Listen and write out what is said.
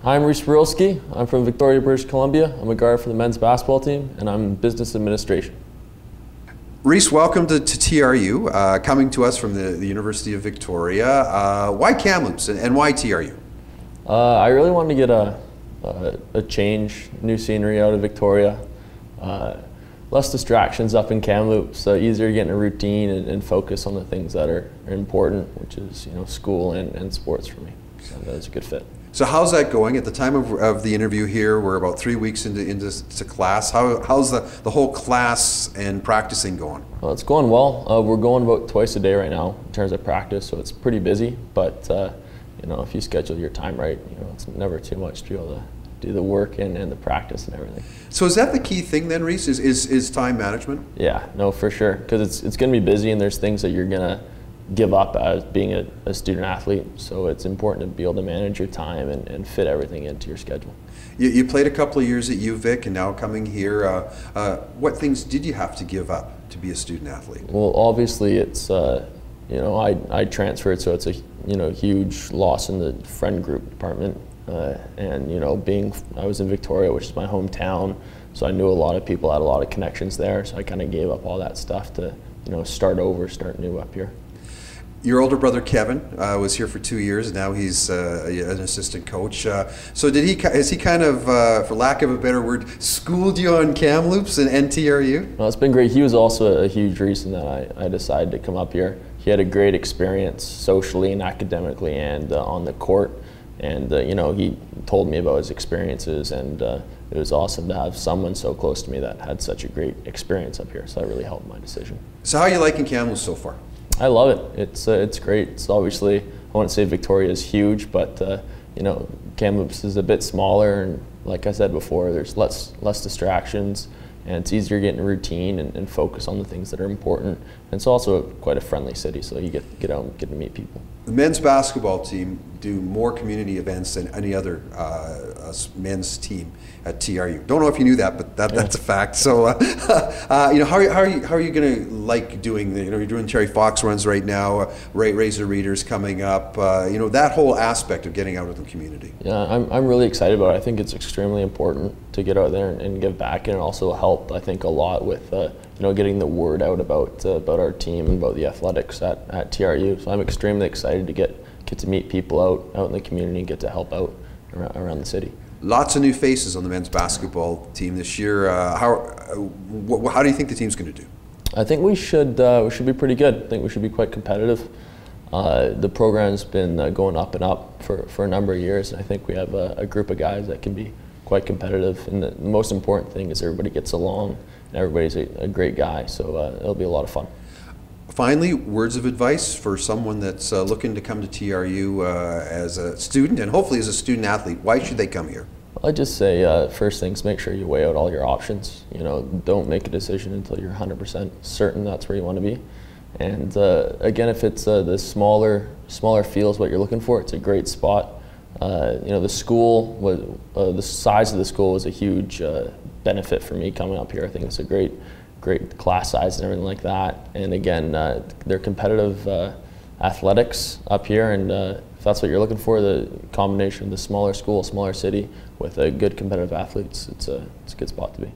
Hi, I'm Reese Brylski. I'm from Victoria, British Columbia. I'm a guard for the men's basketball team, and I'm in business administration. Reese, welcome to TRU, coming to us from the University of Victoria. Why Kamloops and why TRU? I really wanted to get a change, new scenery out of Victoria. Less distractions up in Kamloops, easier getting a routine and focus on the things that are important, which is school and sports for me. So that was a good fit. So how's that going? At the time of the interview here, we're about 3 weeks into class. How's the whole class and practicing going? Well, it's going well. We're going about twice a day right now in terms of practice, so it's pretty busy. But if you schedule your time right, it's never too much to be able to do the work and the practice and everything. So is that the key thing then, Reese? Is time management? Yeah, no, for sure. Because it's going to be busy, and there's things that you're going to give up as being a student athlete. So it's important to be able to manage your time and fit everything into your schedule. You played a couple of years at UVic and now coming here. What things did you have to give up to be a student athlete? Well, obviously it's, I transferred, so it's a huge loss in the friend group department. I was in Victoria, which is my hometown, so I knew a lot of people, had a lot of connections there, so I kind of gave up all that stuff to start over, start new up here. Your older brother Kevin was here for 2 years, and now he's an assistant coach. So has he kind of, for lack of a better word, schooled you on Kamloops and TRU? Well, it's been great. He was also a huge reason that I decided to come up here. He had a great experience socially and academically and on the court. And he told me about his experiences, and it was awesome to have someone so close to me that had such a great experience up here. So that really helped my decision. So how are you liking Kamloops so far? I love it. It's great. It's obviously, I wouldn't say Victoria is huge, but Kamloops is a bit smaller, and like I said before, there's less distractions, and it's easier getting a routine and focus on the things that are important. And it's also quite a friendly city, so you get out and get to meet people. The men's basketball team do more community events than any other men's team at TRU. Don't know if you knew that, but that's a fact. So, how are you going to like doing? You're doing Terry Fox runs right now. Razor Readers coming up. That whole aspect of getting out in the community. Yeah, I'm really excited about it. I think it's extremely important to get out there and give back, and also help. I think a lot with getting the word out about our team and about the athletics at TRU. So I'm extremely excited to get to meet people out in the community and get to help out around the city. Lots of new faces on the men's basketball team this year. How do you think the team's going to do? I think we should be pretty good. I think we should be quite competitive. The program's been going up and up for a number of years, and I think we have a group of guys that can be quite competitive. And the most important thing is everybody gets along, and everybody's a great guy. So it'll be a lot of fun. Finally, words of advice for someone that's looking to come to TRU as a student and hopefully as a student athlete. Why should they come here? I'd just say first things, make sure you weigh out all your options. Don't make a decision until you're 100% certain that's where you want to be. And again, if it's the smaller field is what you're looking for, it's a great spot. The school the size of the school was a huge benefit for me coming up here. I think it's a great class size and everything like that. And again, they're competitive athletics up here, and if that's what you're looking for, the combination of the smaller school, smaller city with a good competitive athletes, it's a good spot to be.